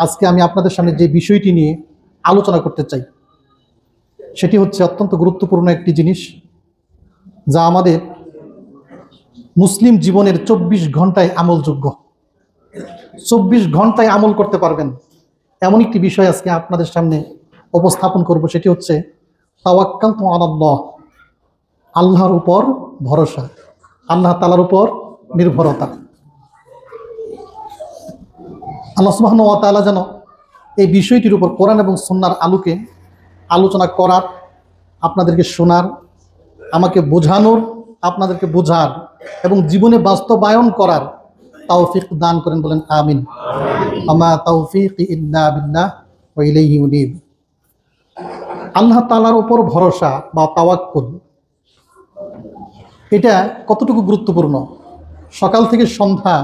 আজকে আমি আপনাদের সামনে যে বিষয়টি নিয়ে আলোচনা করতে চাই সেটি হচ্ছে অত্যন্ত গুরুত্বপূর্ণ একটি জিনিস, যা আমাদের মুসলিম জীবনের 24 ঘন্টায় আমলযোগ্য। 24 ঘন্টায় আমল করতে পারবেন এমন একটি বিষয় আজকে আপনাদের সামনে উপস্থাপন করব। সেটি হচ্ছে তাওয়াক্কালতু আলাল্লাহ, আল্লাহর উপর ভরসা, আল্লাহ তাআলার উপর নির্ভরতা। আল্লাহ সুবহানাহু ওয়া তাআলা যেন এই বিষয়টির উপর কোরআন এবং সুন্নাহর আলোকে আলোচনা করার, আপনাদেরকে শোনার, আমাকে বোঝানোর, আপনাদেরকে বোঝার এবং জীবনে বাস্তবায়ন করার তৌফিক দান করেন, বলেন আমিন। আমা তাওফীকি ইল্লা বিল্লাহ ওয়া ইলাইহি উনীব। আল্লাহ তাআলার উপর ভরসা বা তাওয়াক্কুল, এটা কতটুকু গুরুত্বপূর্ণ। সকাল থেকে সন্ধ্যা,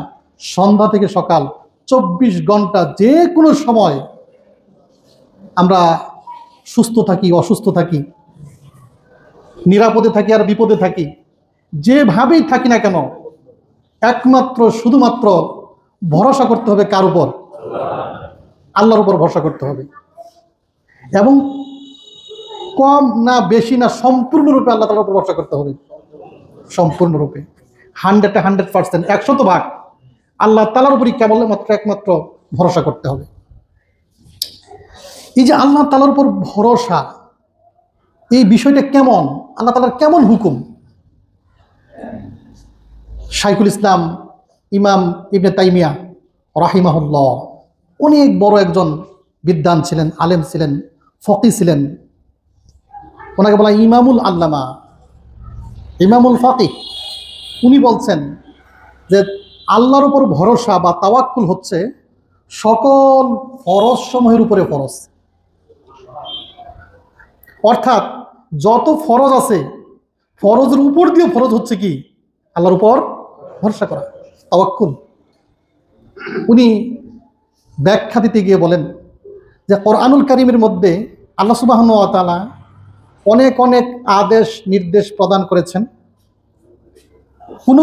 সন্ধ্যা থেকে সকাল, 24 ঘন্টা যে কোনো সময় আমরা সুস্থ থাকি, অসুস্থ থাকি, নিরাপদে থাকি আর বিপদে থাকি, যেভাবেই থাকি না কেন, একমাত্র শুধুমাত্র ভরসা করতে হবে কার উপর? আল্লাহর উপর ভরসা করতে হবে। এবং কম না বেশি না, সম্পূর্ণরূপে আল্লাহ তাআলার উপর ভরসা করতে হবে। সম্পূর্ণরূপে 100% 100% আল্লাহ তাআলার উপরই কেবলমাত্র একমাত্র ভরসা করতে হবে। এই যে আল্লাহ তাআলার উপর ভরসা, এই বিষয়টা কেমন, আল্লাহ তাআলার কেমন হুকুম? শাইখুল ইসলাম ইমাম ইবনে তাইমিয়া রাহিমাহুল্লাহ অনেক বড় একজন বিদ্বান ছিলেন, আলেম ছিলেন, ফকি ছিলেন। ওনাকে বলা ইমামুল আল্লামা, ইমামুল ফাকিহ। উনি বলছেন যে আল্লাহর উপর ভরসা বা তাওয়াক্কুল হচ্ছে সকল ফরজ সমূহের উপরে ফরজ। অর্থাৎ যত ফরজ আছে, ফরজের উপর দিয়ে ফরজ হচ্ছে কি? আল্লাহর উপর ভরসা করা, তাওয়াক্কুল। উনি ব্যাখ্যা দিতে গিয়ে বলেন যে কোরআনুল কারীমের মধ্যে আল্লাহ সুবহানাহু ওয়া তাআলা অনেক অনেক আদেশ নির্দেশ প্রদান করেছেন।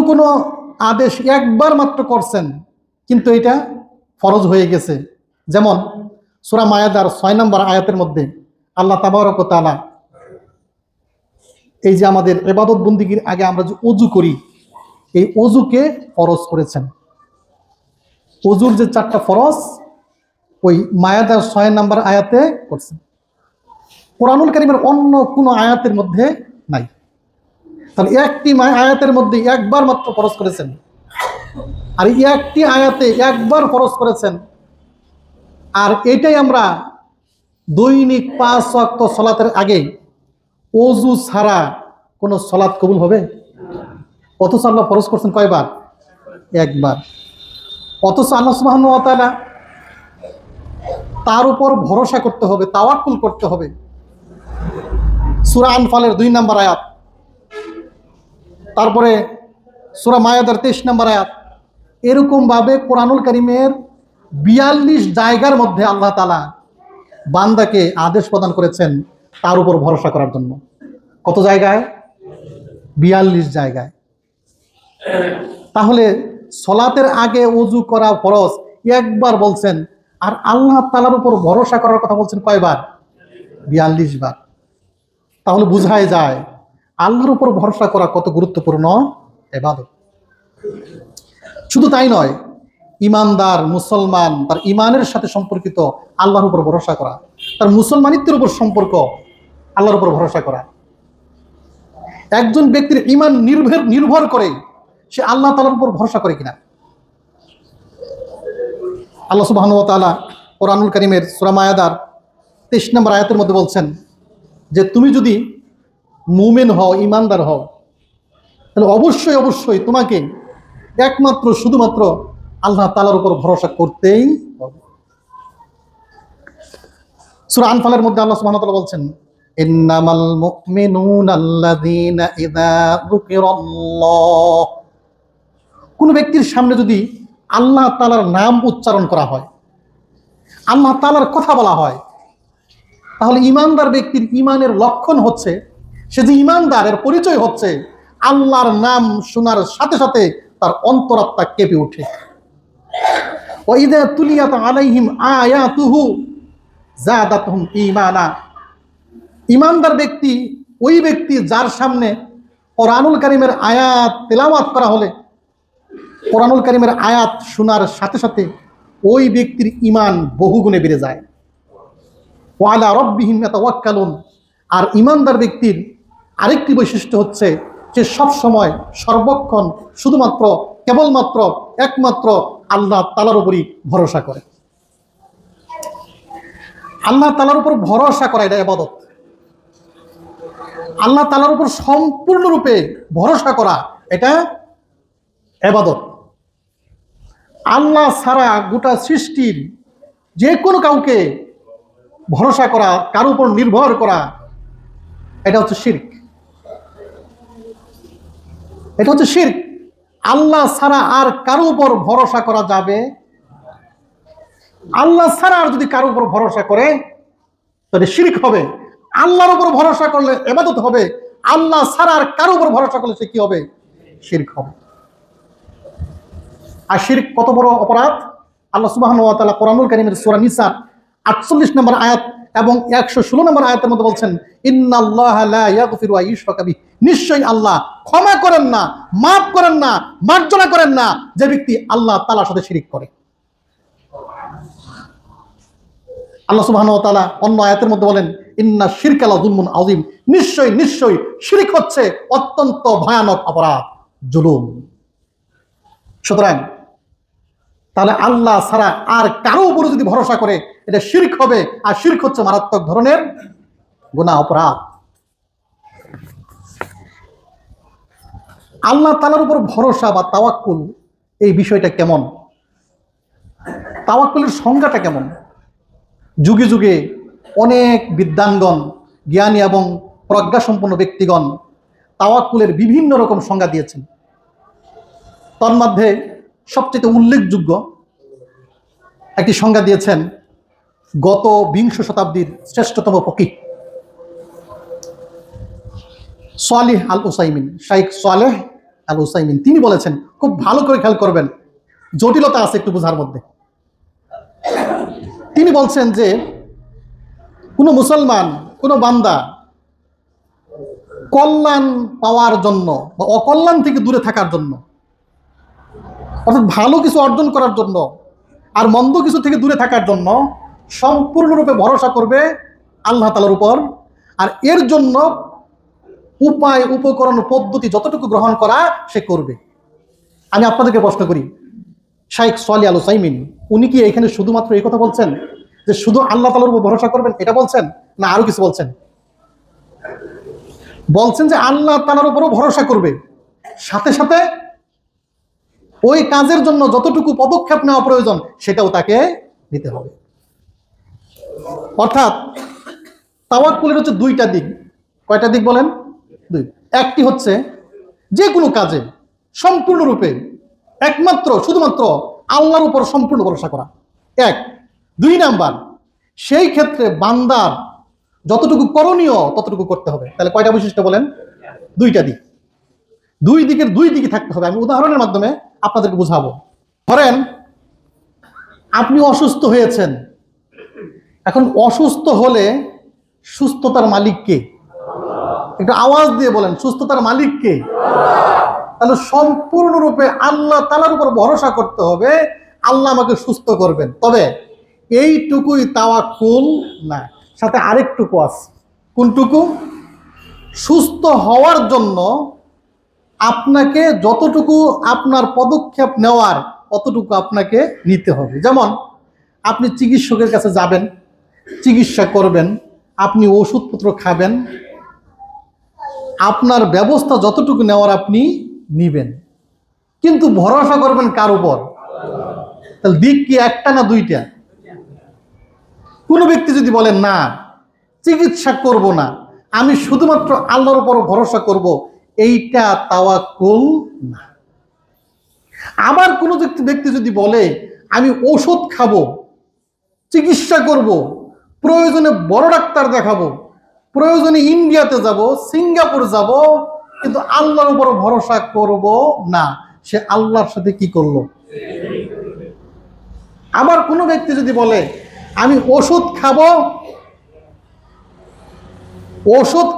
কোনো আদেশ একবার মাত্র করছেন, কিন্তু এটা ফরজ হয়ে গেছে। যেমন সূরা মায়েদার 6 নম্বর আয়াতের মধ্যে আল্লাহ তাবারক ওয়া তাআলা এই যে আমাদের ইবাদত বন্দেগীর আগে আমরা যে ওযু করি, এই ওযুকে ফরজ করেছেন। ওযুর যে 4টা ফরজ ওই মায়েদার 6 নম্বর আয়াতে করছেন। কোরআনুল কারীমের অন্য কোনো আয়াতের মধ্যে নাই। তাহলে একটি আয়াতের মধ্যে একবার মাত্র ফরজ করেছেন, আর একটি আয়াতে একবার ফরজ করেছেন। আর এটাই আমরা দৈনিক 5 ওয়াক্ত সালাতের আগে ওযু ছাড়া কোনো সালাত কবুল হবে? অথচ আল্লাহ ফরজ করছেন কয়বার? একবার। অথচ আল্লাহ সুবহানাহু ওয়া তাআলা তার উপর ভরসা করতে হবে, তাওয়াক্কুল করতে হবে। সূরা আনফালের 2 নম্বর আয়াত, তারপরে সূরা মায়েদার 23 নম্বর আয়াত, এরকমভাবে কোরআনুল কারীমের 42 জায়গার মধ্যে আল্লাহ তাআলা বান্দাকে আদেশ প্রদান করেছেন তার উপর ভরসা করার জন্য। কত জায়গায়? 42 জায়গায়। তাহলে সলাতের আগে ওযু করা ফরজ একবার বলছেন, আর আল্লাহ তাআলার উপর ভরসা করার কথা বলছেন কয়বার? 42 বার। তাহলে বোঝাই যায় আল্লাহর উপর ভরসা করা কত গুরুত্বপূর্ণ ইবাদত। শুধু তাই নয়, ইমানদার মুসলমান তার ইমানের সাথে সম্পর্কিত আল্লাহর উপর ভরসা করা, তার মুসলমানিত্বের উপর সম্পর্ক আল্লাহর উপর ভরসা করা। একজন ব্যক্তির ইমান নির্ভর করে সে আল্লাহ তাআলার উপর ভরসা করে কিনা। আল্লাহ সুবহানাহু ওয়া তাআলা কোরআনুল কারীমের সূরা মায়েদার 23 নম্বর আয়াতের মধ্যে বলছেন যে তুমি যদি মুমিন হও, ইমানদার হও, তাহলে অবশ্যই অবশ্যই তোমাকে একমাত্র শুধুমাত্র আল্লাহ তাআলার উপর ভরসা করতেই হবে। সূরা আনফালের মধ্যে আল্লাহ সুবহানাহু ওয়া তাআলা বলছেন ইন্নামাল মুমিনুনা আল্লাযীনা ইযা যুকিরাল্লাহ। কোন ব্যক্তির সামনে যদি আল্লাহ তাআলার নাম উচ্চারণ করা হয়, আল্লাহ তাআলার কথা বলা হয়, তাহলে ইমানদার ব্যক্তির ইমানের লক্ষণ হচ্ছে, সে যে ইমানদার এর পরিচয় হচ্ছে আল্লাহর নাম শোনার সাথে সাথে তার অন্তরাত্মা কেঁপে ওঠে। ওয়াইদা তুলিয়াত আলাইহিম আয়াতুহু যাদাতহুম ঈমানা। ঈমানদার ব্যক্তি ওই ব্যক্তি যার সামনে কোরআনুল কারীমের আয়াত তেলাওয়াত করা হলে, কোরআনুল কারীমের আয়াত শোনার সাথে সাথে ওই ব্যক্তির ঈমান বহুগুণে বেড়ে যায়। ওয়া আলা রাব্বিহিম ইয়াতাওয়াক্কালুন। আর ঈমানদার ব্যক্তির আরেকটি বৈশিষ্ট্য হচ্ছে যে সব সময় সর্বক্ষণ শুধুমাত্র কেবলমাত্র একমাত্র আল্লাহ তাআলার উপরই ভরসা করে। আল্লাহ তাআলার উপর ভরসা করা এটা ইবাদত। আল্লাহ তাআলার উপর সম্পূর্ণরূপে ভরসা করা এটা ইবাদত। আল্লাহ ছাড়া গোটা সৃষ্টির যে কোনো কাউকে ভরসা করা, কারো উপর নির্ভর করা, এটা হচ্ছে শিরক। এটা হচ্ছে শিরক। আল্লাহ ছাড়া আর কারো উপর ভরসা করা যাবে? আল্লাহ ছাড়া আর যদি কারো উপর ভরসা করে তাহলে শিরক হবে। আল্লাহর উপর ভরসা করলে ইবাদত হবে। আল্লাহ ছাড়া আর কারো উপর ভরসা করলে সে কি হবে? শিরক হবে। আর শিরক কত বড় অপরাধ! আল্লাহ সুবহানাহু ওয়া তাআলা কোরআনুল কারীমের সূরা নিসা 48 নম্বর আয়াত এবং 116 নম্বর আয়াতের মধ্যে বলছেন, ইন্নাল্লাহা লা ইয়াগফিরু আন ইউশরাকা বিহি। নিশ্চয়ই আল্লাহ ক্ষমা করেন না, মাফ করেন না, মার্জনা করেন না যে ব্যক্তি আল্লাহ তাআলার সাথে শিরক করে। আল্লাহ সুবহানাহু ওয়া তাআলা অন্য আয়াতের মধ্যে বলেন, ইন্না শিরকা লা যুলমুন আযীম। নিশ্চয়ই নিশ্চয়ই শিরক হচ্ছে অত্যন্ত ভয়ানক অপরাধ, জুলুম। সুতরাং তাহলে আল্লাহ ছাড়া আর কারো উপরে যদি ভরসা করে এটা শিরক হবে। আর শিরক হচ্ছে মারাত্মক ধরনের গুনাহ, অপরাধ। আল্লাহ তাআলার উপর ভরসা বা তাওয়াক্কুল এই বিষয়টা কেমন? তাওয়াক্কুলের সংজ্ঞাটা কেমন? যুগে যুগে অনেক বিদ্বানগণ, জ্ঞানী এবং প্রজ্ঞাসম্পন্ন ব্যক্তিগণ তাওয়াক্কুলের বিভিন্ন রকম সংজ্ঞা দিয়েছেন। তন্মধ্যে সবচেয়ে উল্লেখযোগ্য একটি সংজ্ঞা দিয়েছেন গত 20 শতাব্দীর শ্রেষ্ঠতম ফকিহ সালেহ আল উসাইমিন, শাইখ সালেহ আল উসাইমিন। তিনি বলেছেন, খুব ভালো করে খেয়াল করবেন, জটিলতা আছে একটু বোঝার মধ্যে। তিনি বলছেন যে কোনো মুসলমান, কোনো বান্দা কল্যাণ পাওয়ার জন্য বা অকল্যাণ থেকে দূরে থাকার জন্য, অর্থাৎ ভালো কিছু অর্জন করার জন্য আর মন্দ কিছু থেকে দূরে থাকার জন্য সম্পূর্ণরূপে ভরসা করবে আল্লাহ তাআলার উপর। আর এর জন্য উপায়, উপকরণ, পদ্ধতি যতটুকু গ্রহণ করা সে করবে। আমি আপনাদেরকে প্রশ্ন করি, শাইখ সালেহ আল উসাইমিন উনি কি এখানে শুধুমাত্র এই কথা বলছেন যে শুধু আল্লাহ তাআলার উপর ভরসা করবেন, এটা বলছেন, না আরো কিছু বলছেন? বলছেন যে আল্লাহ তাআলার উপরও ভরসা করবে, সাথে সাথে ওই কাজের জন্য যতটুকু পদক্ষেপ নেওয়া প্রয়োজন সেটাও তাকে নিতে হবে। অর্থাৎ তাওয়াক্কুলের হচ্ছে দুইটা দিক। কয়টা দিক বলেন? দুই। একটি হচ্ছে যে কোনো কাজে সম্পূর্ণরূপে একমাত্র শুধুমাত্র আল্লাহর উপর সম্পূর্ণ ভরসা করা, এক। 2 নাম্বার, সেই ক্ষেত্রে বান্দার যতটুকু করণীয় ততটুকু করতে হবে। তাহলে কয়টা বৈশিষ্ট্য বলেন? দুইটা দিক। দুই দিকের দুই দিকে থাকতে হবে। আমি উদাহরণের মাধ্যমে আপনাদেরকে বুঝাবো। ধরেন আপনি অসুস্থ হয়েছেন। এখন অসুস্থ হলে সুস্থতার মালিক কে? একটু আওয়াজ দিয়ে বলেন, সুস্থতার মালিক কে? তাহলে সম্পূর্ণরূপে আল্লাহ তাআলার উপর ভরসা করতে হবে, আল্লাহ আমাকে সুস্থ করবেন। তবে এইটুকুই তাওয়াক্কুল না, সাথে আরেকটুকু আছে। কোনটুকু? সুস্থ হওয়ার জন্য আপনাকে যতটুকু আপনার পদক্ষেপ নেওয়ার ততটুকু আপনাকে নিতে হবে। যেমন আপনি চিকিৎসকের কাছে যাবেন, চিকিৎসা করবেন, আপনি ওষুধপত্র খাবেন, আপনার ব্যবস্থা যতটুকু নেওয়ার আপনি নিবেন, কিন্তু ভরসা করবেন কার উপর? তাহলে দিক কি একটা না দুইটা? কোনো ব্যক্তি যদি বলেন না চিকিৎসা করব না, আমি শুধুমাত্র আল্লাহর উপর ভরসা করব, এইটা তাওয়াক্কুল না। আবার কোনো ব্যক্তি যদি বলে আমি ওষুধ খাবো, চিকিৎসা করব, প্রয়োজনে বড় ডাক্তার দেখাবো, প্রয়োজনে ইন্ডিয়াতে যাব, সিঙ্গাপুর যাব, কিন্তু আল্লাহর উপর ভরসা করব না, সে আল্লাহর সাথে কি করলো? আবার কোনো ব্যক্তি যদি বলে আমি ওষুধ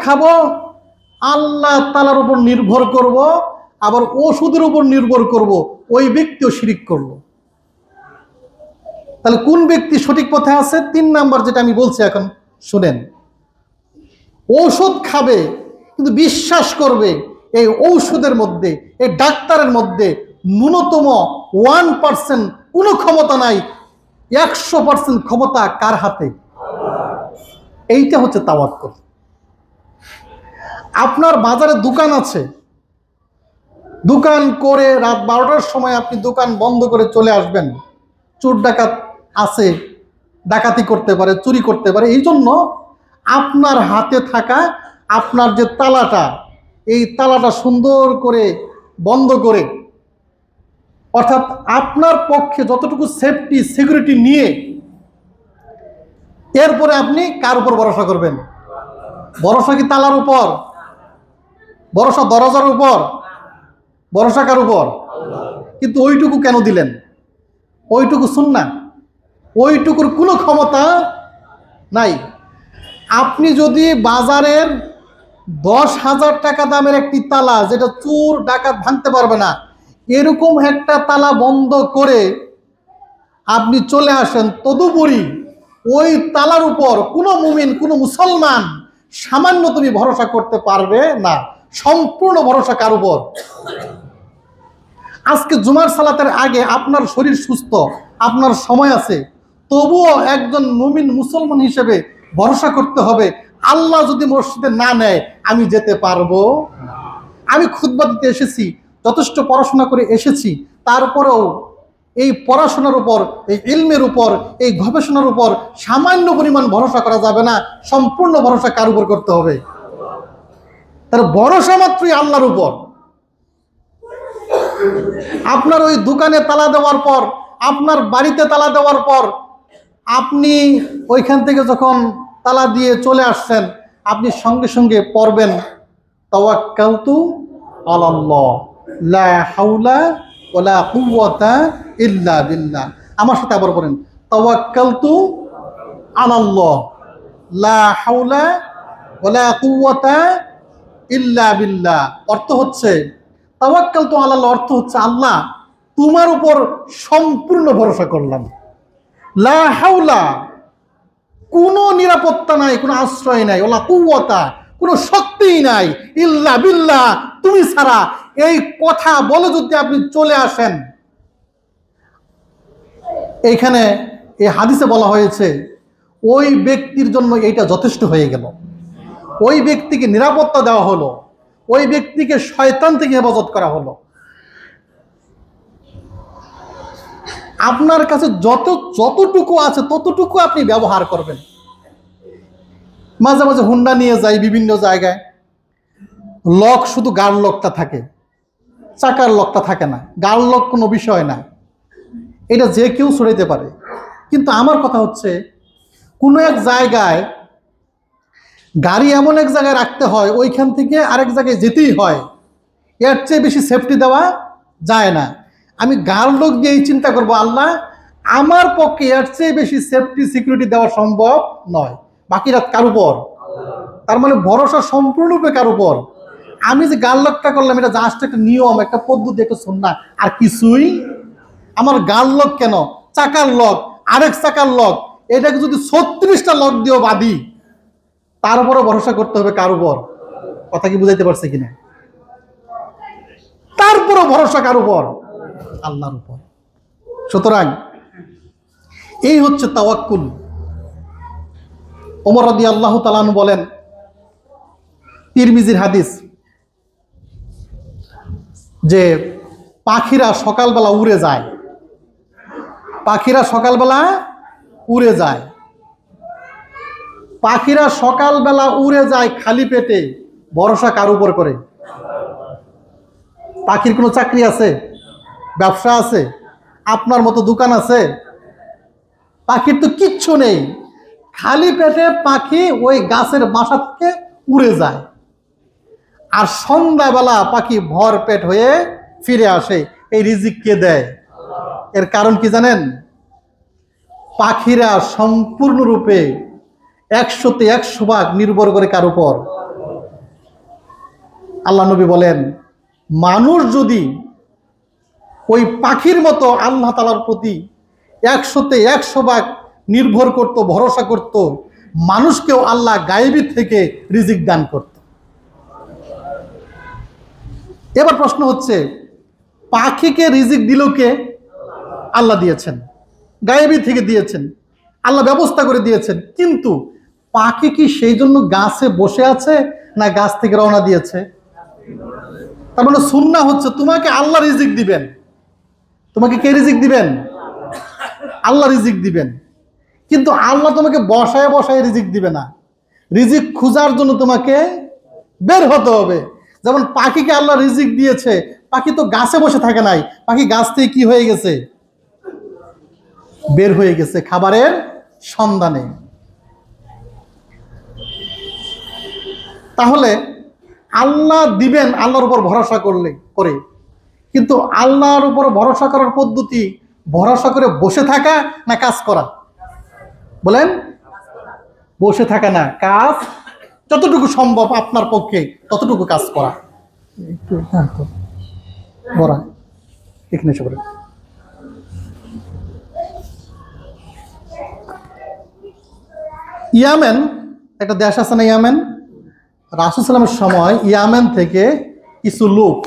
খাবো আল্লাহ তাআলার উপর নির্ভর করব, আবার ওষুধের উপর নির্ভর করব, ওই ব্যক্তিও শিরিক করলো। তাহলে কোন ব্যক্তি সঠিক পথে আছে? 3 নাম্বার যেটা আমি বলছি এখন শুনেন। ঔষধ খাবে কিন্তু বিশ্বাস করবে এই ঔষধের মধ্যে, এই ডাক্তারের মধ্যে ন্যূনতম 1% কোনো ক্ষমতা নাই, 100% ক্ষমতা কার হাতে? এইটা হচ্ছে তাওয়াক্কুল। আপনার বাজারে দোকান আছে, দোকান করে রাত 12টার সময় আপনি দোকান বন্ধ করে চলে আসবেন, চোর ডাকাত আছে, ডাকাতি করতে পারে, চুরি করতে পারে, এই জন্য আপনার হাতে থাকা আপনার যে তালাটা, এই তালাটা সুন্দর করে বন্ধ করে, অর্থাৎ আপনার পক্ষে যতটুকু সেফটি সিকিউরিটি নিয়ে এরপরে আপনি কার উপর ভরসা করবেন? ভরসা কি তালার উপর? ভরসা দরজার উপর? ভরসা কার উপর? কিন্তু ওইটুকু কেন দিলেন? ওইটুকু সুন্নাহ, ওইটুকুর কোনো ক্ষমতা নাই। আপনি যদি বাজারের 10,000 টাকা দামের একটি তালা, যেটা চোর ডাকাত ভাঙতে পারবে না, এরকম একটা তালা বন্ধ করে আপনি চলে আসেন, তদুপরি ওই তালার উপর কোনো মুমিন, কোনো মুসলমান সামান্য তুমি ভরসা করতে পারবে না। সম্পূর্ণ ভরসা কার উপর? আজকে জুমার সালাতের আগে আপনার শরীর সুস্থ, আপনার সময় আছে, তবুও একজন মুমিন মুসলমান হিসেবে ভরসা করতে হবে আল্লাহ যদি মসজিদে না নেয় আমি যেতে পারবো। আমি খুতবা দিতে এসেছি, যথেষ্ট পড়াশোনা করে এসেছি, তারপরেও এই পড়াশোনার উপর, এই ইলমের উপর, এই গবেষণার উপর সামান্য পরিমাণ ভরসা করা যাবে না। সম্পূর্ণ ভরসা কার উপর করতে হবে? তার ভরসা মাত্রই আল্লাহর উপর। আপনার ওই দোকানে তালা দেওয়ার পর, আপনার বাড়িতে তালা দেওয়ার পর, আপনি ওইখান থেকে যখন তালা দিয়ে চলে আসছেন, আপনি সঙ্গে সঙ্গে পড়বেন তাওয়াক্কালতু আলাল্লাহ লা হাওলা ওয়ালা কুওয়াতা ইল্লা বিল্লাহ। আমার সাথে আবার বলেন তাওয়াক্কালতু আলাল্লাহ লা হাওলা ওয়ালা কুওয়াতা ইল্লা বিল্লাহ। অর্থ হচ্ছে তাওয়াক্কালতু আলাল্লাহ, অর্থ হচ্ছে আল্লাহ তোমার উপর সম্পূর্ণ ভরসা করলাম। লা হাওলা, কোনো নিরাপত্তা নাই, কোনো আশ্রয় নাই, ওলা কুওয়াতা, কোনো শক্তিই নাই, ইল্লা বিল্লাহ, তুমি ছাড়া। এই কথা বলে যদি আপনি চলে আসেন, এইখানে এই হাদিসে বলা হয়েছে ওই ব্যক্তির জন্য এইটা যথেষ্ট হয়ে গেল। ওই ব্যক্তিকে নিরাপত্তা দেওয়া হলো, ওই ব্যক্তিকে শয়তান থেকে হেফাজত করা হলো। আপনার কাছে যতটুকু আছে ততটুকু আপনি ব্যবহার করবেন। মাঝে মাঝে হুন্ডা নিয়ে যাই বিভিন্ন জায়গায়, লক শুধু গাড় লকটা থাকে, চাকার লকটা থাকে না। গাড় লক কোনো বিষয় না, এটা যে কেউ সরাইতে পারে। কিন্তু আমার কথা হচ্ছে কোনো এক জায়গায় গাড়ি এমন এক জায়গায় রাখতে হয়, ওইখান থেকে আরেক জায়গায় যেতেই হয়, এর চেয়ে বেশি সেফটি দেওয়া যায় না। আমি গাড় লক দিয়েই চিন্তা করব আল্লাহ আমার পক্ষে এর চেয়ে বেশি সেফটি সিকিউরিটি দেওয়া সম্ভব নয়। বাকিরা কার উপর? তার মানে ভরসা সম্পূর্ণরূপে কার উপর? আমি যে গাড় লকটা করলাম এটা জাস্ট একটা নিয়ম, একটা পদ্ধতি, একটা সুন্নাহ, আর কিছুই। আমার গাড় লক কেন, চাকার লক, আরেক চাকার লক, এটাকে যদি 36টা লক দিয়েও বাঁধি, তার উপরও ভরসা করতে হবে কার উপর? কথা কি বুঝাইতে পারছে কিনা? তারপরও ভরসা কার উপর? আল্লাহর উপর। সুতরাং এই হচ্ছে তাওয়াক্কুল। ওমর রাদিয়াল্লাহু তাআলা আনহু বলেন, তিরমিজির হাদিস, যে পাখিরা সকালবেলা উড়ে যায়, পাখিরা সকালবেলা উড়ে যায়, পাখিরা সকালবেলা উড়ে যায় খালি পেটে, ভরসা কার উপর করে? পাখির কোনো চাকরি আছে? ব্যবসা আছে? আপনার মতো দোকান আছে? পাখির তো কিচ্ছু নেই, খালি পেটে পাখি ওই গাছের বাসা থেকে উড়ে যায়। আর সন্ধ্যাবেলা পাখি ভর পেট হয়ে ফিরে আসে। এই রিজিক কে দেয়? এর কারণ কি জানেন? পাখিরা সম্পূর্ণরূপে 100-তে 100 ভাগ নির্ভর করে কার উপর? আল্লাহ নবী বলেন, মানুষ যদি ওই পাখির মতো আল্লাহ তাআলার প্রতি 100-তে 100 ভাগ নির্ভর করত, ভরসা করত, মানুষকেও আল্লাহ গায়েবী থেকে রিজিক দান করত। এবার প্রশ্ন হচ্ছে, পাখিকে রিজিক দিল কে? আল্লাহ দিয়েছেন, গায়েবী থেকে দিয়েছেন, আল্লাহ ব্যবস্থা করে দিয়েছেন। কিন্তু পাখি কি সেই জন্য গাছে বসে আছে, না গাছ থেকে রওনা দিয়েছে? তার মানে সুন্নাহ হচ্ছে তোমাকে আল্লাহ রিজিক দিবেন। তোমাকে কে রিজিক দিবেন? আল্লাহ রিজিক দিবেন। কিন্তু আল্লাহ তোমাকে বসায় বসায় রিজিক দিবে না, রিজিক খোঁজার জন্য তোমাকে বের হতে হবে। যেমন পাখিকে আল্লাহ রিজিক দিয়েছে, পাখি তো গাছে বসে থাকে নাই, পাখি গাছ থেকে কি হয়ে গেছে? বের হয়ে গেছে খাবারের সন্ধানে। তাহলে আল্লাহ দিবেন আল্লাহর উপর ভরসা করে, কিন্তু আল্লাহর উপর ভরসা করার পদ্ধতি ভরসা করে বসে থাকা না কাজ করা? বলেন, বসে থাকা না, কাজ যতটুকু সম্ভব আপনার পক্ষে ততটুকু কাজ করা। একটু এখানে এসে বলেন। ইয়ামেন একটা দেশ আছে না, ইয়ামেন? রাসূল সাল্লাল্লাহু আলাইহি ওয়াসাল্লামের সময় ইয়ামেন থেকে কিছু লোক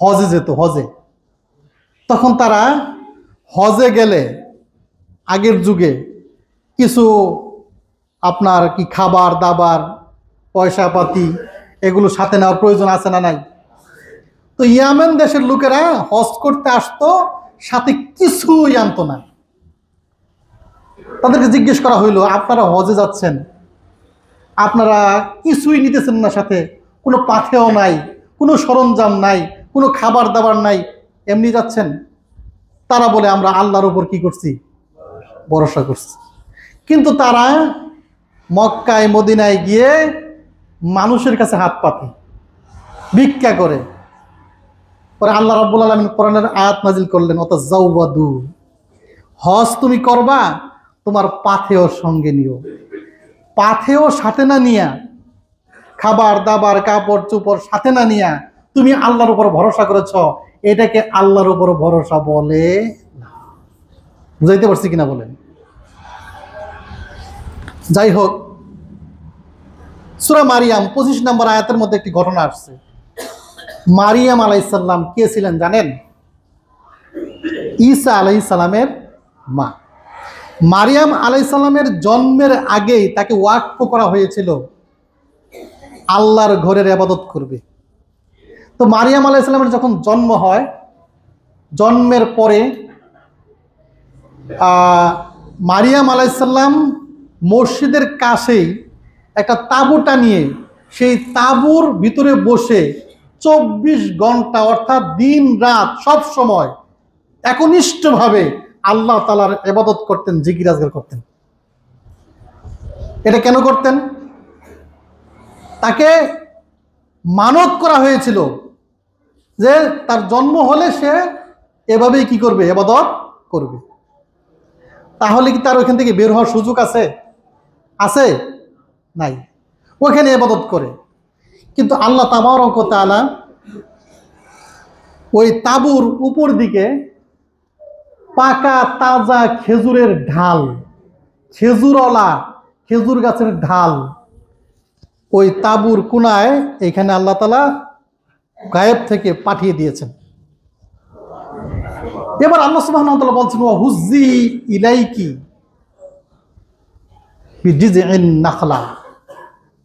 হজে যেত, হজে। তখন তারা হজে গেলে আগের যুগে কিছু আপনার কি খাবার দাবার, পয়সা পাতি এগুলো সাথে নেওয়ার প্রয়োজন আছে না নাই? তো ইয়ামেন দেশের লোকেরা হজ করতে আসতো, সাথে কিছুই আনতো না। তাদেরকে জিজ্ঞেস করা হইলো, আপনারা হজে যাচ্ছেন, আপনারা কিছুই নিতেছেন না, সাথে কোনো পাথেও নাই, কোনো সরঞ্জাম নাই, কোনো খাবার দাবার নাই, এমনি যাচ্ছেন? তারা বলে, আমরা আল্লাহর উপর কি করছি? ভরসা করছি। কিন্তু তারা মক্কায় মদিনায় গিয়ে মানুষের কাছে হাত পাতে, ভিক্ষা করে। পরে আল্লাহ রাব্বুল আলামিন কোরআনের আয়াত নাজিল করলেন, ওয়াতাজাওয়াদু, হজ তুমি করবা, তোমার পাথেও সঙ্গে নিও। পাথেও সাথে না নিয়া, খাবার দাবার কাপড় চোপড় সাথে না নিয়া তুমি আল্লাহর উপর ভরসা করেছ, এটাকে আল্লাহর উপর ভরসা বলে না। বুঝাইতে পারছি কিনা বলেন? যাই হোক, সূরা মারিয়াম 25 নম্বর আয়াতের মধ্যে একটি ঘটনা আসছে। মারিয়াম আলাইহিস সালাম কে ছিলেন জানেন? ঈসা আলাইহিস সালামের মা। মারিয়াম আলাইহিস সালামের জন্মের আগেই তাকে ওয়াকফ করা হয়েছিল আল্লাহর ঘরের ইবাদত করবে। তো মারিয়াম আলাইহিস সালামের যখন জন্ম হয়, জন্মের পরে মারিয়াম আলাইহিস সালাম মসজিদের কাছেই একটা তাঁবু টানিয়ে সেই তাঁবুর ভিতরে বসে 24 ঘন্টা অর্থাৎ দিন রাত সব সময় একনিষ্ঠভাবে আল্লাহ তাআলার ইবাদত করতেন, জিকির আজগার করতেন। এটা কেন করতেন? তাকে মানত করা হয়েছিল যে তার জন্ম হলে সে এভাবেই কি করবে? ইবাদত করবে। তাহলে কি তার ওইখান থেকে বের হওয়ার সুযোগ আছে? আছে? নাই। ওখানে ইবাদত করে। কিন্তু আল্লাহ তাবারক ওয়া তাআলা ওই তাঁবুর উপর দিকে পাকা তাজা খেজুরের ঢাল, খেজুরওয়ালা খেজুর গাছের ঢাল ওই তাঁবুর কোনায় এখানে আল্লাহ তাআলা গায়েব থেকে পাঠিয়ে দিয়েছেন। এবার আল্লাহ সুবহানাহু ওয়া তাআলা বলছেন, ওয়া হুজ্জি ইলাইকি বিজিযিন নাখলা।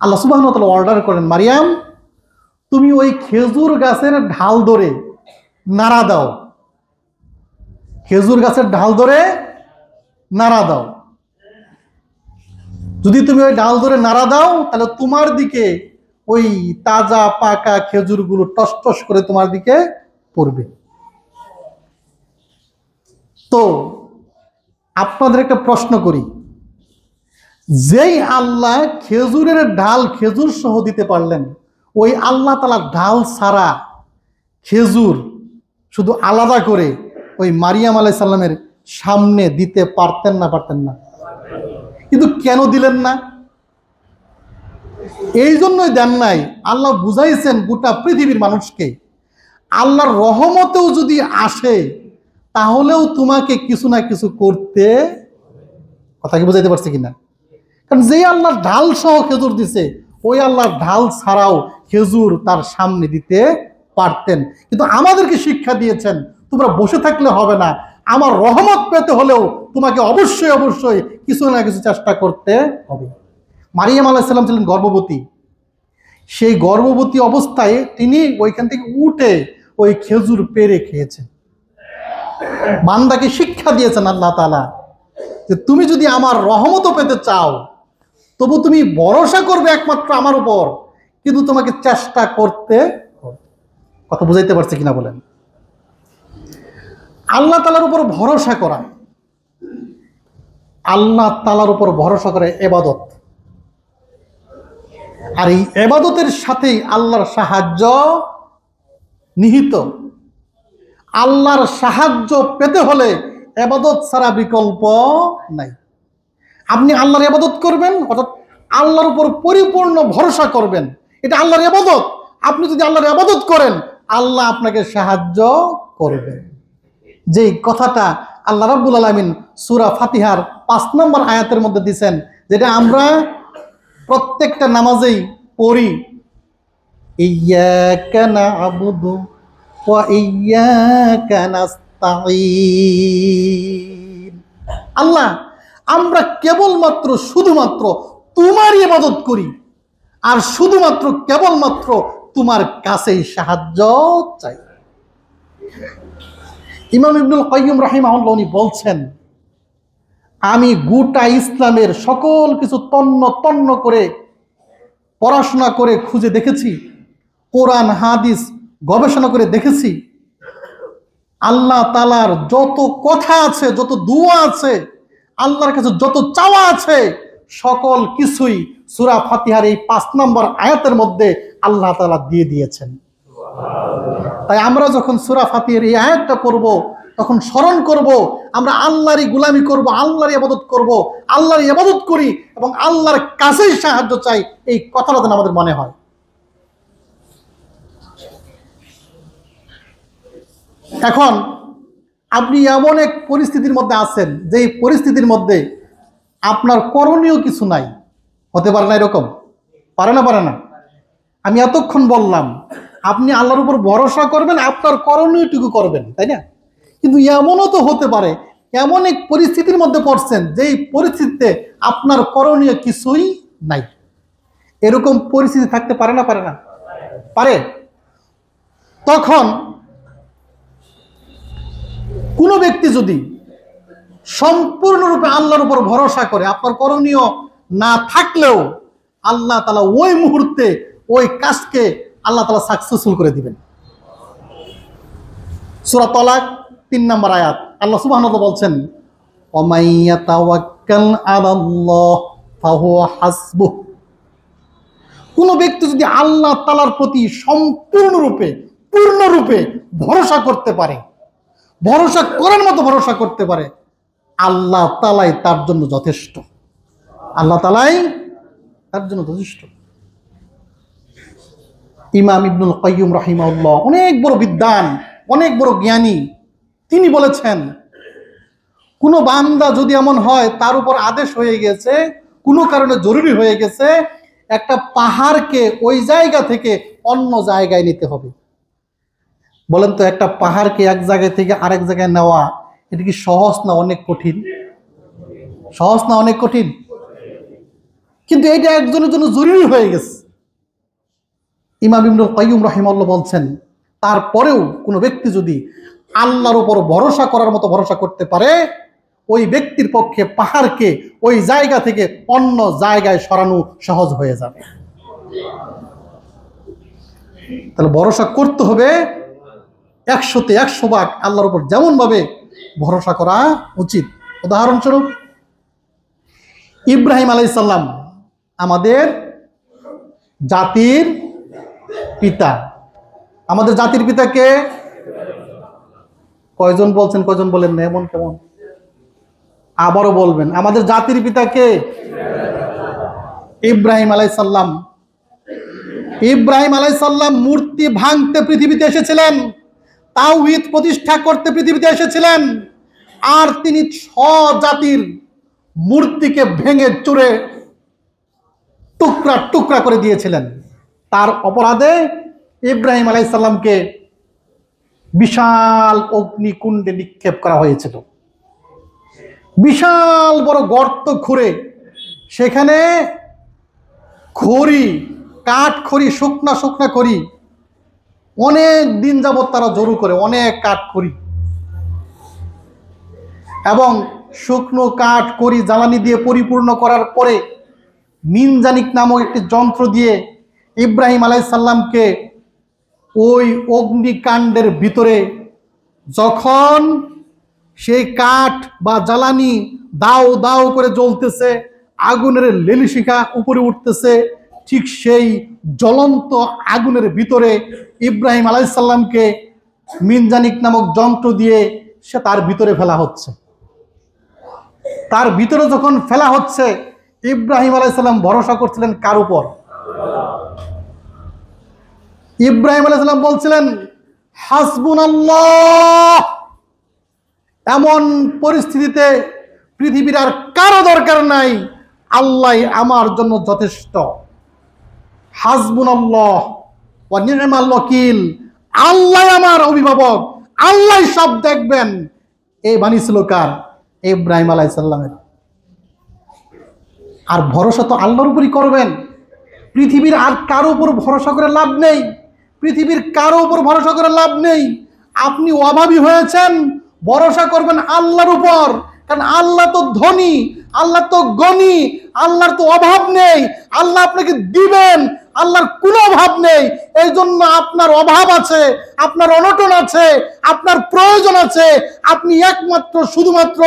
আল্লাহ সুবহানাহু ওয়া তাআলা অর্ডার করেন, মারিয়াম তুমি ওই খেজুর গাছের ঢাল ধরে নাড়া দাও, খেজুর গাছের ঢাল ধরে নাড়া দাও। যদি তুমি ওই ঢাল ধরে নাড়া দাও, তাহলে তোমার দিকে ওই তাজা পাকা খেজুরগুলো টস টস করে তোমার দিকে পড়বে। তো আপনাদের একটা প্রশ্ন করি, যেই আল্লাহ খেজুরের ঢাল খেজুর সহ দিতে পারলেন, ওই আল্লাহ তাআলা ঢাল ছাড়া খেজুর শুধু আলাদা করে ওই মারিয়াম আলাইহিস সালামের সামনে দিতে পারতেন না? পারতেন না? কিন্তু কেন দিলেন না? এই জন্যই দেন নাই, আল্লাহ বুঝাইছেন গোটা পৃথিবীর মানুষকে, আল্লাহর রহমতেও যদি আসে তাহলেও তোমাকে কিছু না কিছু করতে। কথা কি বুঝাইতে পারছি কিনা? কারণ যে আল্লাহর ঢাল সহ খেজুর দিছে, ওই আল্লাহর ঢাল ছাড়াও খেজুর তার সামনে দিতে পারতেন। কিন্তু আমাদেরকে শিক্ষা দিয়েছেন তোমরা বসে থাকলে হবে না, আমার রহমত পেতে হলেও তোমাকে অবশ্যই অবশ্যই কিছু না কিছু চেষ্টা করতে হবে। মারিয়াম আলাইহিস সালাম ছিলেন গর্ভবতী। সেই গর্ভবতী অবস্থায় তিনি ওইখান থেকে উঠে ওই খেজুর পেড়ে খেয়েছেন। বান্দাকে শিক্ষা দিয়েছেন আল্লাহ তাআলা যে তুমি যদি আমার রহমতও পেতে চাও তবু তুমি ভরসা করবে একমাত্র আমার উপর, কিন্তু তোমাকে চেষ্টা করতে হবে। কথা বুঝাইতে পারছে কিনা বলেন? আল্লাহ তাআলার উপর ভরসা করা, আল্লাহ তাআলার উপর ভরসা করে ইবাদত, আর এই ইবাদতের সাথেই আল্লাহর সাহায্য নিহিত। আল্লাহর সাহায্য পেতে হলে ইবাদত ছাড়া বিকল্প নাই। আপনি আল্লাহর ইবাদত করবেন, অর্থাৎ আল্লাহর উপর পরিপূর্ণ ভরসা করবেন, এটা আল্লাহর ইবাদত। আপনি যদি আল্লাহর ইবাদত করেন, আল্লাহ আপনাকে সাহায্য করবেন। যে কথাটা আল্লাহ রাব্বুল আলামিন সূরা ফাতিহার 5 নম্বর আয়াতের মধ্যে দিয়েছেন, যেটা আমরা প্রত্যেকটা নামাজেই পড়ি, ইয়্যাকা না'বুদু ওয়া ইয়্যাকা নাস্তাঈন। আল্লাহ, আমরা কেবলমাত্র শুধুমাত্র তোমারই ইবাদত করি, আর শুধুমাত্র কেবলমাত্র তোমার কাছেই সাহায্য চাই। ইমাম ইবনুল কাইয়্যিম রাহিমাহুল্লাহ উনি বলছেন, আমি গোটা ইসলামের সকল কিছু তন্ন তন্ন করে পড়াশোনা করে খুঁজে দেখেছি, কোরআন হাদিস গবেষণা করে দেখেছি, আল্লাহ তাআলার যত কথা আছে, যত দুআ আছে, আল্লাহর কাছে যত চাওয়া আছে, সকল কিছুই সূরা ফাতিহার এই 5 নম্বর আয়াতের মধ্যে আল্লাহ তাআলা দিয়ে দিয়েছেন। তাই আমরা যখন সূরা ফাতিহার এই আয়াতটা পড়ব, তখন স্মরণ করব আমরা আল্লাহরই গোলামি করব, আল্লাহর ইবাদত করব, আল্লাহর ইবাদত করি এবং আল্লাহর কাছেই সাহায্য চাই, এই কথাটা যেন আমাদের মনে হয়। এখন আপনি এমন এক পরিস্থিতির মধ্যে আছেন, যে পরিস্থিতির মধ্যে আপনার করণীয় কিছু নাই, হতে পারে না? এরকম পারে না? পারে না? আমি এতক্ষণ বললাম আপনি আল্লাহর উপর ভরসা করবেন, আপনার করণীয়টুকু করবেন, তাই না? কিন্তু এমনও তো হতে পারে এমন এক পরিস্থিতির মধ্যে পড়ছেন, যেই পরিস্থিতিতে আপনার করণীয় কিছুই নাই। এরকম পরিস্থিতি থাকতে পারে না? পারে না? পারে। তখন কোনো ব্যক্তি যদি সম্পূর্ণরূপে আল্লাহর উপর ভরসা করে, আপনার করণীয় না থাকলেও আল্লাহ তাআলা ওই মুহূর্তে ওই কাজকে আল্লাহ তাআলা সাকসেসফুল করে দিবেন। সূরা তালাক 3 নম্বর আয়াত আল্লাহ সুবহানাহু ওয়া তাআলা বলছেন, ওয়া ইয়াতাওয়াক্কাল আলাল্লাহ ফাহুয়া হাসবুহ। কোন ব্যক্তি যদি আল্লাহ তাআলার প্রতি সম্পূর্ণরূপে পূর্ণরূপে ভরসা করতে পারে, ভরসা করার মতো ভরসা করতে পারে, আল্লাহ তাআলাই তার জন্য যথেষ্ট। আল্লাহ তাআলাই তার জন্য যথেষ্ট। ইমাম ইবনুল কাইয়্যিম রাহিমাহুল্লাহ অনেক বড় বিদ্বান, অনেক বড় জ্ঞানী, তিনি বলেছেন, কোনো বান্দা যদি এমন হয় তার উপর আদেশ হয়ে গেছে, কোনো কারণে জরুরি হয়ে গেছে, একটা পাহাড়কে ওই জায়গা থেকে অন্য জায়গায় নিতে হবে। বলেন তো, একটা পাহাড়কে এক জায়গা থেকে আরেক জায়গায় নেওয়া, এটা কি সহজ না অনেক কঠিন? সহজ না অনেক কঠিন? কিন্তু এটা একজনের জন্য জরুরি হয়ে গেছে। ইমাম ইবনুল কাইয়্যিম রাহিমাহুল্লাহ বলছেন, তারপরেও কোনো ব্যক্তি যদি আল্লাহর উপর ভরসা করার মতো ভরসা করতে পারে, ওই ব্যক্তির পক্ষে পাহাড়কে ওই জায়গা থেকে অন্য জায়গায় সরানো সহজ হয়ে যাবে। তাহলে ভরসা করতে হবে 100তে 100 ভাগ আল্লাহর উপর, যেমন ভাবে ভরসা করা উচিত। উদাহরণস্বরূপ, ইব্রাহিম আলাইহিস সালাম আমাদের জাতির পিতা। আমাদের জাতির পিতাকে কয়জন বলছেন, কয়জন বলেন না? এমন কেমন? আবারও বলবেন, আমাদের জাতির পিতা কে? ইব্রাহিম আলাইহিস সালাম। ইব্রাহিম আলাইহিস সালাম মূর্তি ভাঙতে পৃথিবীতে এসেছিলেন, তাওহীদ প্রতিষ্ঠা করতে পৃথিবীতে এসেছিলেন। আর তিনি জাতির মূর্তিকে ভেঙে চুরে টুকরা টুকরা করে দিয়েছিলেন। তার অপরাধে ইব্রাহিম আলাইহিস সালামকে বিশাল অগ্নিকুণ্ডে নিক্ষেপ করা হয়েছিল। বিশাল বড় গর্ত খুঁড়ে সেখানে খড়ি, কাঠ খড়ি, শুকনা শুকনা খড়ি, অনেক দিন যাবৎ তারা জড়ো করে, অনেক কাঠ খড়ি এবং শুকনো কাঠ খড়ি জ্বালানি দিয়ে পরিপূর্ণ করার পরে মিনজানিক নামক একটি যন্ত্র দিয়ে ইব্রাহিম আলাইহিস সালামকে ওই অগ্নিকাণ্ডের ভিতরে যখন সেই কাঠ বা জ্বালানি দাও দাও করে জ্বলতেছে, আগুনের লেলিশিখা উপরে উঠতেছে, ঠিক সেই জ্বলন্ত আগুনের ভিতরে ইব্রাহিম আলাইহিস সালামকে মিনজানিক নামক যন্ত্র দিয়ে সে তার ভিতরে ফেলা হচ্ছে। তার ভিতরে যখন ফেলা হচ্ছে, ইব্রাহিম আলাইহিস সালাম ভরসা করছিলেন কার উপর? ইব্রাহিম আলাইহিস সালাম বলছিলেন হাসবুনাল্লাহ। এমন পরিস্থিতিতে পৃথিবীর আর কারো দরকার নাই, আল্লাহ আমার জন্য যথেষ্ট। হাসবুনাল্লাহ ওয়া নি'মাল ওয়াকিল, আল্লাহ আমার অভিভাবক, আল্লাহ সব দেখবেন। এই বাণী ছিল কার? ইব্রাহিম আলাইহিস সালামের। আর ভরসা তো আল্লাহর উপরই করবেন, পৃথিবীর আর কারো উপর ভরসা করে লাভ নেই, পৃথিবীর কারো উপর ভরসা করে লাভ নেই। আপনি অভাবী হয়েছেন, ভরসা করবেন আল্লাহর উপর, কারণ আল্লাহ তো ধনী, আল্লাহ তো গণী, আল্লাহর তো অভাব নেই, আল্লাহ আপনাকে দিবেন, আল্লাহর কোনো অভাব নেই। এই জন্য আপনার অভাব আছে, আপনার অনটন আছে, আপনার প্রয়োজন আছে, আপনি একমাত্র শুধুমাত্র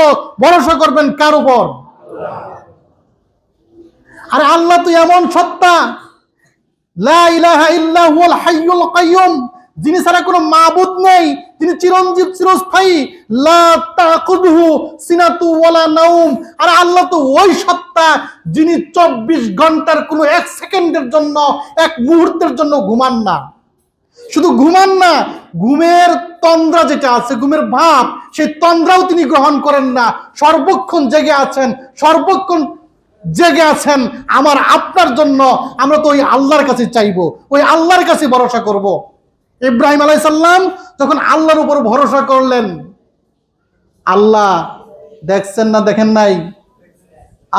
ভরসা করবেন কার উপর? আর আল্লাহ তো এমন সত্তা, লা ইলাহা ইল্লা হুয়াল হাইয়ুল কাইয়ুম, যিনি ছাড়া কোনো মাবুদ নেই, তিনি চিরঞ্জীব, চিরস্থায়ী, লা তাকুদহু সিনাতু ওয়ালা নাউম। আর আল্লাহ তো ওই সত্তা যিনি 24 ঘন্টার কোনো এক সেকেন্ডের জন্য, এক মুহূর্তের জন্য ঘুমান না। শুধু ঘুমান না, ঘুমের তন্দ্রা যেটা আছে, ঘুমের ভাব, সেই তন্দ্রাও তিনি গ্রহণ করেন না। সর্বক্ষণ জেগে আছেন, সর্বক্ষণ জেগে আছেন আমার আপনার জন্য। আমরা তো ওই আল্লাহর কাছে চাইবো, ওই আল্লাহর কাছে ভরসা করব। ইব্রাহিম আলাইহিস সালাম যখন আল্লাহর উপর ভরসা করলেন, আল্লাহ দেখছেন না, দেখেন নাই?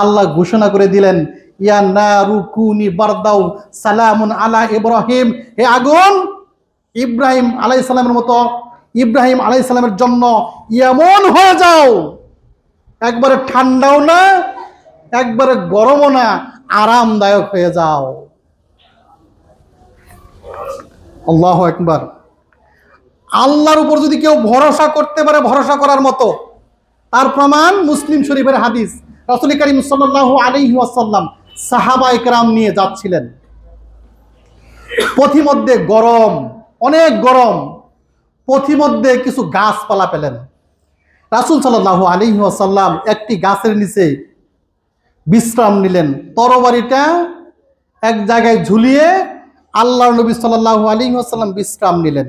আল্লাহ ঘোষণা করে দিলেন, ইয়া নারু কুনি বারদাও সালামুন আলা ইব্রাহিম, হে আগুন ইব্রাহিম আলাইহিস সালামের মতো, ইব্রাহিম আলাইহিস সালামের জন্য এমন হয়ে যাও, একবারে ঠান্ডাও না, একবারে গরমও না, আরামদায়ক হয়ে যাও। আল্লাহু আকবার। আল্লাহর উপর যদি কেউ ভরসা করতে পারে ভরসা করার মতো, তার প্রমাণ মুসলিম শরীফের হাদিস। রাসূল করিম সাল্লাল্লাহু আলাইহি ওয়াসাল্লাম সাহাবায়ে কেরাম নিয়ে যাচ্ছিলেন, পথিমধ্যে গরম, অনেক গরম, পথিমধ্যে কিছু গাছপালা পেলেন। রাসূল সাল্লাল্লাহু আলাইহি ওয়াসাল্লাম একটি গাছের নিচে বিশ্রাম নিলেন, তরবারিটা এক জায়গায় ঝুলিয়ে আল্লাহর নবী সাল্লাল্লাহু আলাইহি ওয়াসাল্লাম বিশ্রাম নিলেন,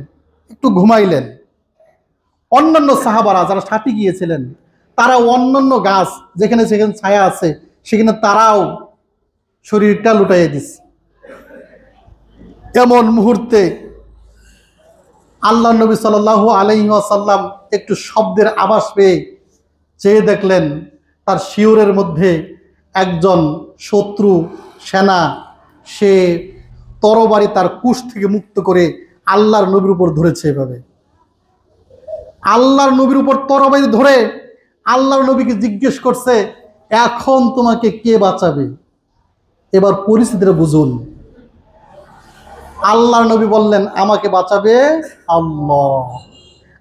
একটু ঘুমাইলেন। অন্যান্য সাহাবারা যারা সাথে গিয়েছিলেন, তারা অন্যান্য গাছ যেখানে যেখানে ছায়া আছে সেখানে তারাও শরীরটা লুটাইয়ে দিচ্ছে। এমন মুহূর্তে আল্লাহর নবী সাল্লাল্লাহু আলাইহি ওয়াসাল্লাম একটু শব্দের আভাস পেয়ে চেয়ে দেখলেন, তার শিয়রের মধ্যে একজন শত্রু সেনা, সে তরবারি তার কুশ থেকে মুক্ত করে আল্লাহর নবীর উপর ধরেছে। এভাবে আল্লাহর নবীর উপর তরবারি ধরে আল্লাহর নবীকে জিজ্ঞেস করছে, এখন তোমাকে কে বাঁচাবে? এবার পরিস্থিতিটা বুঝুন। আল্লাহর নবী বললেন, আমাকে বাঁচাবে আল্লাহ।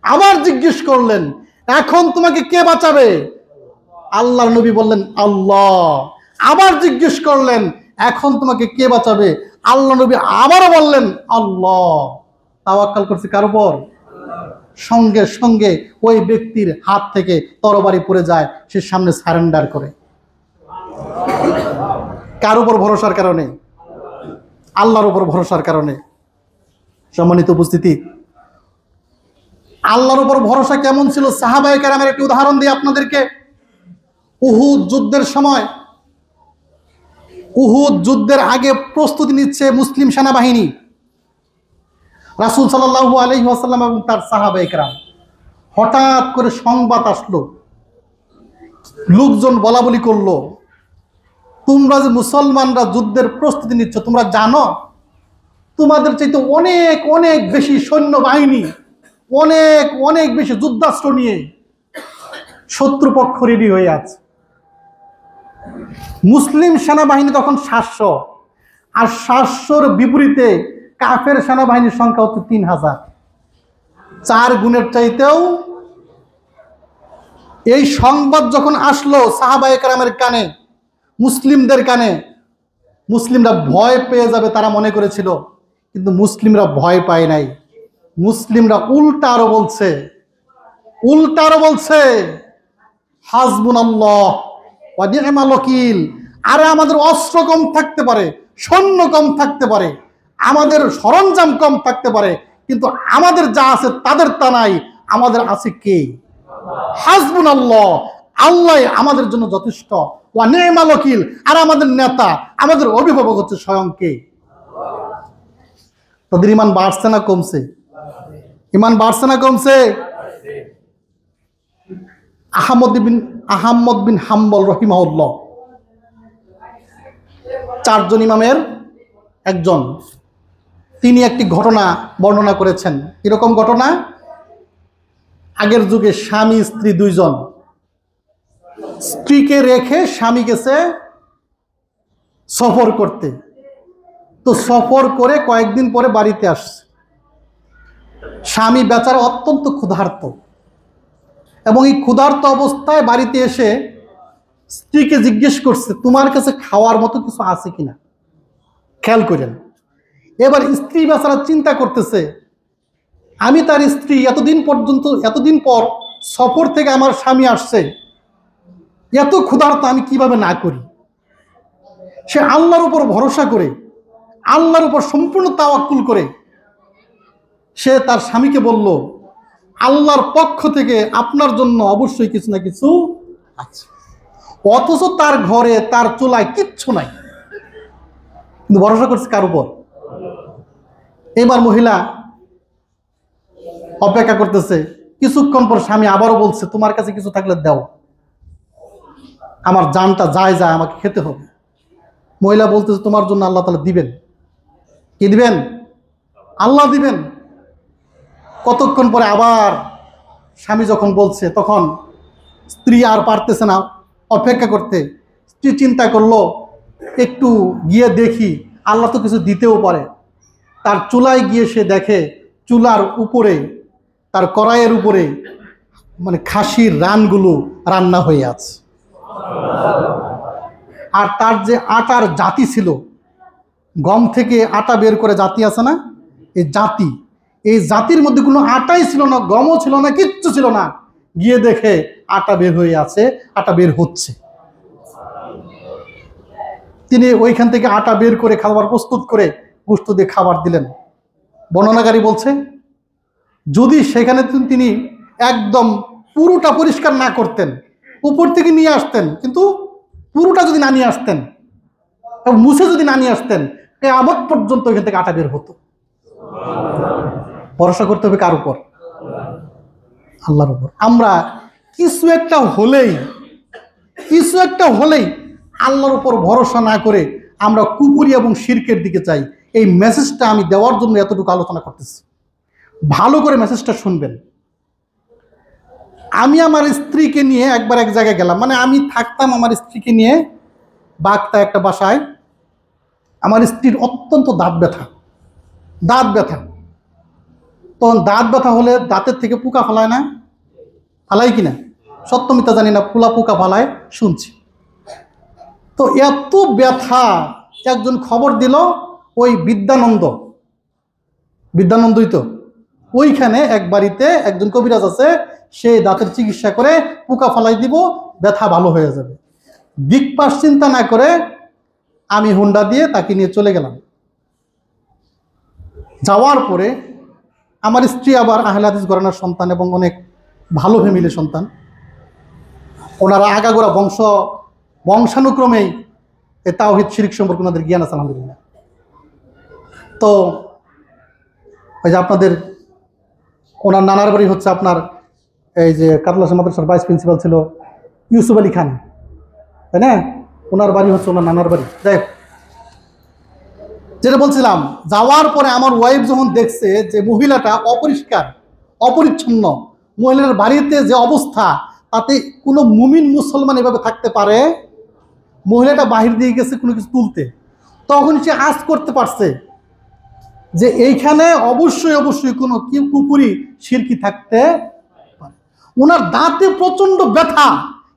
আবার জিজ্ঞেস করলেন, এখন তোমাকে কে বাঁচাবে? আল্লাহর নবী বললেন, আল্লাহ। আবার জিজ্ঞেস করলেন, এখন তোমাকে কে বাঁচাবে? আল্লাহ নবী আবারও বললেন, আল্লাহ। তাওয়াক্কাল করছে কার উপর? সঙ্গে সঙ্গে ওই ব্যক্তির হাত থেকে তরবারি পড়ে যায়, সে সামনে সারেন্ডার করে। কার উপর ভরসার কারণে? আল্লাহর উপর ভরসার কারণে। সম্মানিত উপস্থিতি, আল্লাহর উপর ভরসা কেমন ছিল সাহাবায়ে কেরামের একটি উদাহরণ দিই আপনাদেরকে। উহুদ যুদ্ধের সময়, উহুদ যুদ্ধের আগে প্রস্তুতি নিচ্ছে মুসলিম সেনাবাহিনী। রাসূল সাল্লাল্লাহু আলাইহি ওয়াসাল্লাম এবং তার সাহাবায়ে কেরাম, হঠাৎ করে সংবাদ আসলো, লোকজন বলা বলি করলো, তোমরা যে মুসলমানরা যুদ্ধের প্রস্তুতি নিচ্ছ, তোমরা জানো তোমাদের চাইতে অনেক অনেক বেশি সৈন্যবাহিনী, অনেক অনেক বেশি যুদ্ধাস্ত্র নিয়ে শত্রুপক্ষ রেডি হয়ে আছে। মুসলিম সেনাবাহিনী তখন 700, আর 700-র বিপরীতে কাফের সেনাবাহিনীর সংখ্যা হচ্ছে 3000, 4 গুণের চাইতেও। এই সংবাদ যখন আসলো সাহাবায়ে কেরামের কানে, মুসলিমদের কানে, মুসলিমরা ভয় পেয়ে যাবে তারা মনে করেছিল, কিন্তু মুসলিমরা ভয় পায় নাই। মুসলিমরা উল্টা আরো বলছে হাসবুনাল্লাহ ওয়া নি'মাল ওয়াকিল। আরে আমাদের অস্ত্র কম থাকতে পারে, সৈন্য কম থাকতে পারে, আমাদের সরঞ্জাম কম থাকতে পারে, কিন্তু আমাদের যা আছে তাদের তা নাই। আমাদের আছে কে? হাসবুনাল্লাহ, আল্লাহ আমাদের জন্য যথেষ্ট। ওয়া নি'মাল ওয়াকিল, আর আমাদের নেতা, আমাদের অভিভাবক হচ্ছে স্বয়ং কে? তাদের ঈমান বাড়ছে না কমছে? ঈমান বাড়ছে না কমছে? আহমদ বিন হাম্বল রহিমাহুল্লাহ, 4 জন ইমামের একজন, তিনি একটি ঘটনা বর্ণনা করেছেন। এরকম ঘটনা, আগের যুগে স্বামী স্ত্রী 2 জন, স্ত্রীকে রেখে স্বামী গেছে সফর করতে। তো সফর করে কয়েকদিন পরে বাড়িতে আসছে। স্বামী বেচারা অত্যন্ত ক্ষুধার্ত, এবং এই ক্ষুধার্ত অবস্থায় বাড়িতে এসে স্ত্রীকে জিজ্ঞেস করছে, তোমার কাছে খাওয়ার মতো কিছু আছে কিনা? খেয়াল করেন। এবার স্ত্রী বেচারা চিন্তা করতেছে, আমি তার স্ত্রী, এতদিন পর সফর থেকে আমার স্বামী আসছে, এত ক্ষুধার্ত আমি কিভাবে না করি। সে আল্লাহর উপর ভরসা করে, আল্লাহর উপর সম্পূর্ণ তাওয়াক্কুল করে সে তার স্বামীকে বলল, আল্লাহর পক্ষ থেকে আপনার জন্য অবশ্যই কিছু না কিছু আছে। অথচ তার ঘরে, তার চুলায় কিচ্ছু নাই, কিন্তু ভরসা করছে কার উপর? এবার মহিলা অপেক্ষা করতেছে। কিছুক্ষণ পর স্বামী আবারও বলছে, তোমার কাছে কিছু থাকলে দাও, আমার জানটা যায়, আমাকে খেতে হবে। মহিলা বলতেছে, তোমার জন্য আল্লাহ তাআলা দিবেন। কি দিবেন? আল্লাহ দিবেন। কতক্ষণ পরে আবার স্বামী যখন বলছে, তখন স্ত্রী আর পারতেছে না অপেক্ষা করতে। স্ত্রী চিন্তা করলো, একটু গিয়ে দেখি, আল্লাহ তো কিছু দিতেও পারে। তার চুলায় গিয়ে সে দেখে, চুলার উপরে, তার কড়াইয়ের উপরে মানে খাসির রানগুলো রান্না হয়ে আছে। আর তার যে আটার জাতি ছিল, গম থেকে আটা বের করে জাতি আছে না, এই জাতির মধ্যে কোনো আটাই ছিল না, গমও ছিল না, কিচ্ছু ছিল না। গিয়ে দেখে আটা বের হয়ে আছে, আটা বের হচ্ছে। তিনি ওইখান থেকে আটা বের করে খাবার প্রস্তুত করে গোশত দিয়ে খাবার দিলেন। বর্ণনাকারী বলছে, যদি সেখানে তিনি একদম পুরোটা পরিষ্কার না করতেন, উপর থেকে নিয়ে আসতেন, কিন্তু পুরোটা যদি না নিয়ে আসতেন এবং মুছে যদি না নিয়ে আসতেন, কিয়ামত পর্যন্ত ওইখান থেকে আটা বের হতো। ভরসা করতে হবে কার উপর? আল্লাহর উপর। আমরা কিছু একটা হলেই আল্লাহর উপর ভরসা না করে আমরা কুফরি এবং শিরকের দিকে চাই। এই মেসেজটা আমি দেওয়ার জন্য এতটুকু আলোচনা করতেছি, ভালো করে মেসেজটা শুনবেন। আমি আমার স্ত্রীকে নিয়ে একবার এক জায়গায় গেলাম, মানে আমি থাকতাম আমার স্ত্রীকে নিয়ে বাগদা একটা বাসায়। আমার স্ত্রীর অত্যন্ত দাঁত ব্যথা। তখন দাঁত ব্যথা হলে দাঁতের থেকে পোকা ফালায় না? ফালাই কিনা সত্য মিথ্যা জানি না, পোকা ফালায় শুনছি। তো এত ব্যথা, একজন খবর দিল, ওই বিদ্যানন্দই তো ওইখানে এক বাড়িতে একজন কবিরাজ আছে, সে দাঁতের চিকিৎসা করে পোকা ফালাই দিব, ব্যথা ভালো হয়ে যাবে। দিকপাশ চিন্তা না করে আমি হুন্ডা দিয়ে তাকে নিয়ে চলে গেলাম। যাওয়ার পরে আমার স্ত্রী আবার আহলে হাদিস ঘরানার সন্তান এবং অনেক ভালো ফ্যামিলির সন্তান। ওনারা আগাগোড়া বংশানুক্রমেই এই তাওহীদ শিরক সম্পর্কে ওনাদের জ্ঞান আছে আলহামদুলিল্লাহ। তো ওই যে আপনাদের ওনার নানার বাড়ি হচ্ছে আপনার এই যে কাতলাসা মাদ্রাসার ভাইস প্রিন্সিপাল ছিল ইউসুফ আলী খান, তাই না? ওনার বাড়ি হচ্ছে ওনার নানার বাড়ি। দেখ, যেটা বলছিলাম, যাওয়ার পরে আমার ওয়াইফ যখন দেখছে যে মহিলাটা অপরিষ্কার অপরিচ্ছন্ন, মহিলার বাড়িতে যে অবস্থা, তাতে কোনো মুমিন মুসলমান এভাবে থাকতে পারে? মহিলাটা বাহির দিয়ে গেছে কোনো কিছু তুলতে, তখন সে আজ করতে পারছে যে এইখানে অবশ্যই অবশ্যই কোনো কুপুরি শিরকি থাকতে পারে। ওনার দাঁতে প্রচণ্ড ব্যথা,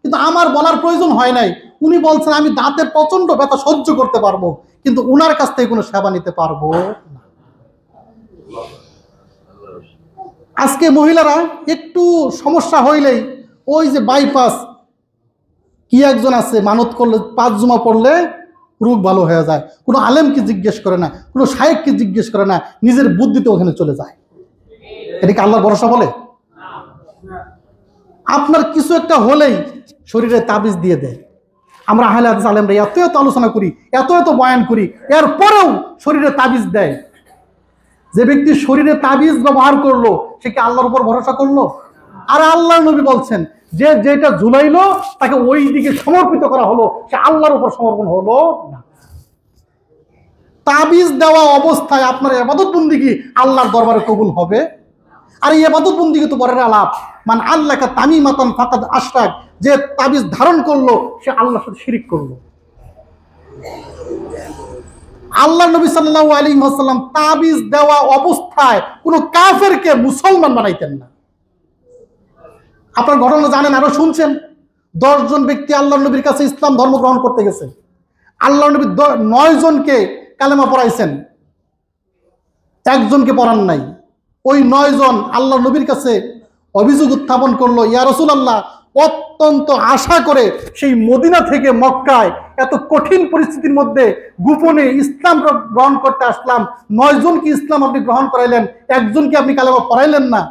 কিন্তু আমার বলার প্রয়োজন হয় নাই। উনি বলছেন আমি দাঁতে প্রচণ্ড ব্যথা সহ্য করতে পারবো, কিন্তু ওনার কাছ থেকে কোনো সেবা নিতে পারবো না। আজকে মহিলারা একটু সমস্যা হইলেই ওই যে বাইপাস কি একজন আছে, মানত করলে 5 জুমা পড়লে রোগ ভালো হয়ে যায়, কোনো আলেমকে জিজ্ঞেস করে না, কোনো শায়েখকে জিজ্ঞেস করে না, নিজের বুদ্ধিতে ওখানে চলে যায়। এটাকে আল্লাহর ভরসা বলে? আপনার কিছু একটা হলেই শরীরে তাবিজ দিয়ে দেয়। আমরা আহলে হাদিস আলেমরা এত এত আলোচনা করি, এত এত বয়ান করি, এরপরেও শরীরে তাবিজ দেয়। যে ব্যক্তি শরীরে তাবিজ ব্যবহার করলো, সে কি আল্লাহর উপর ভরসা করলো? আর আল্লাহর নবী বলছেন যে যেটা ঝুলাইলো তাকে ওই দিকে সমর্পিত করা হলো, সে আল্লাহর উপর সমর্পণ হলো না। তাবিজ দেওয়া অবস্থায় আপনার ইবাদত বন্দিগি আল্লাহর দরবারে কবুল হবে? আর এই ইবাদত বন্দিগি তো পরের আলাপ। মান আল্লাহকা তামিমাতান ফাকাদ আশরাক, যে তাবিজ ধারণ করলো সে আল্লাহর সাথে শিরিক করলো। আল্লাহ নবী সাল্লাল্লাহু আলাইহি ওয়াসাল্লাম তাবিজ দেওয়া অবস্থায় কোনো কাফেরকে মুসলমান বানাইতেন না। আপনার ঘটনা জানেন, আরো শুনছেন। 10 জন ব্যক্তি আল্লাহ নবীর কাছে ইসলাম ধর্ম গ্রহণ করতে গেছে। আল্লাহ নবী 9 জনকে কালেমা পড়াইছেন, একজনকে পড়ান নাই। ওই 9 জন আল্লাহ নবীর কাছে অভিযোগ উত্থাপন করলো, ইয়া রাসূলুল্লাহ, অত্যন্ত আশা করে সেই মদিনা থেকে মক্কায় এত কঠিন পরিস্থিতির মধ্যে গোপনে ইসলাম গ্রহণ করতে আসলাম। 9 জনকে ইসলাম আপনি গ্রহণ করাইলেন, একজনকে আপনি কালেমা পড়াইলেন না।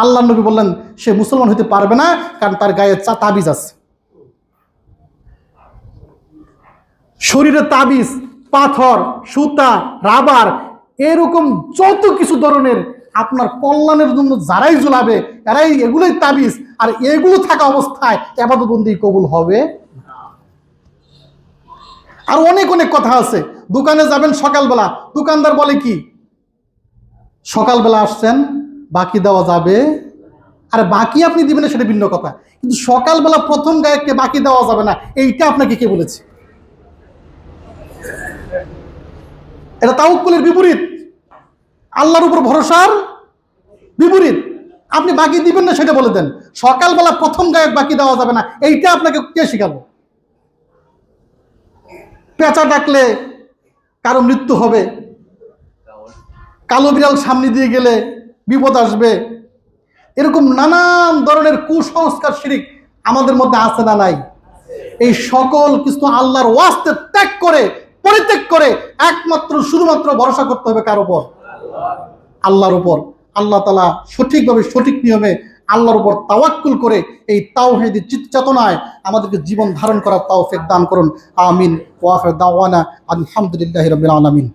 আল্লাহ নবী বললেন সে মুসলমান হতে পারবে না, কারণ তার গায়ে তাবিজ আছে। শরীরে তাবিজ, পাথর, সুতা, রাবার, এরকম যত কিছু ধরনের আপনার কল্যাণের জন্য যারাই ঝুলাবে, এরাই এগুলোই তাবিজ। আর এগুলো থাকা অবস্থায় ইবাদত বন্দেগী কবুল হবে। আর অনেক অনেক কথা আছে। দোকানে যাবেন সকালবেলা, দোকানদার বলে কি, সকালবেলা আসছেন বাকি দেওয়া যাবে। আর বাকি আপনি দিবেন না সেটা ভিন্ন কথা, কিন্তু সকালবেলা প্রথম গায়ককে বাকি দেওয়া যাবে না, এইটা আপনাকে কে বলেছে? এটা তাওয়াক্কুলের বিপরীত, আল্লাহর উপর ভরসার বিপরীত। আপনি বাকি দিবেন না সেটা বলে দেন, সকালবেলা প্রথম গায়ক বাকি দেওয়া যাবে না, এইটা আপনাকে কে শিখাবো? পেঁচা ডাকলে কারো মৃত্যু হবে, কালো বিড়াল সামনে দিয়ে গেলে বিপদ আসবে, এরকম নানান ধরনের কুসংস্কার শিরিক আমাদের মধ্যে আছে না নাই? এই সকল কিছু আল্লাহর ওয়াস্তে ত্যাগ করে, পরিত্যাগ করে একমাত্র শুধুমাত্র ভরসা করতে হবে কার উপর? আল্লাহর উপর। আল্লাহ তাআলা সঠিকভাবে সঠিক নিয়মে আল্লাহর উপর তাওয়াক্কুল করে এই তাওহীদের চেতনায় আমাদেরকে জীবন ধারণ করার তৌফিক দান করুন। আমিন। ওয়া আখিরু দাওয়ানা আলহামদুলিল্লাহি রাব্বিল আলামিন।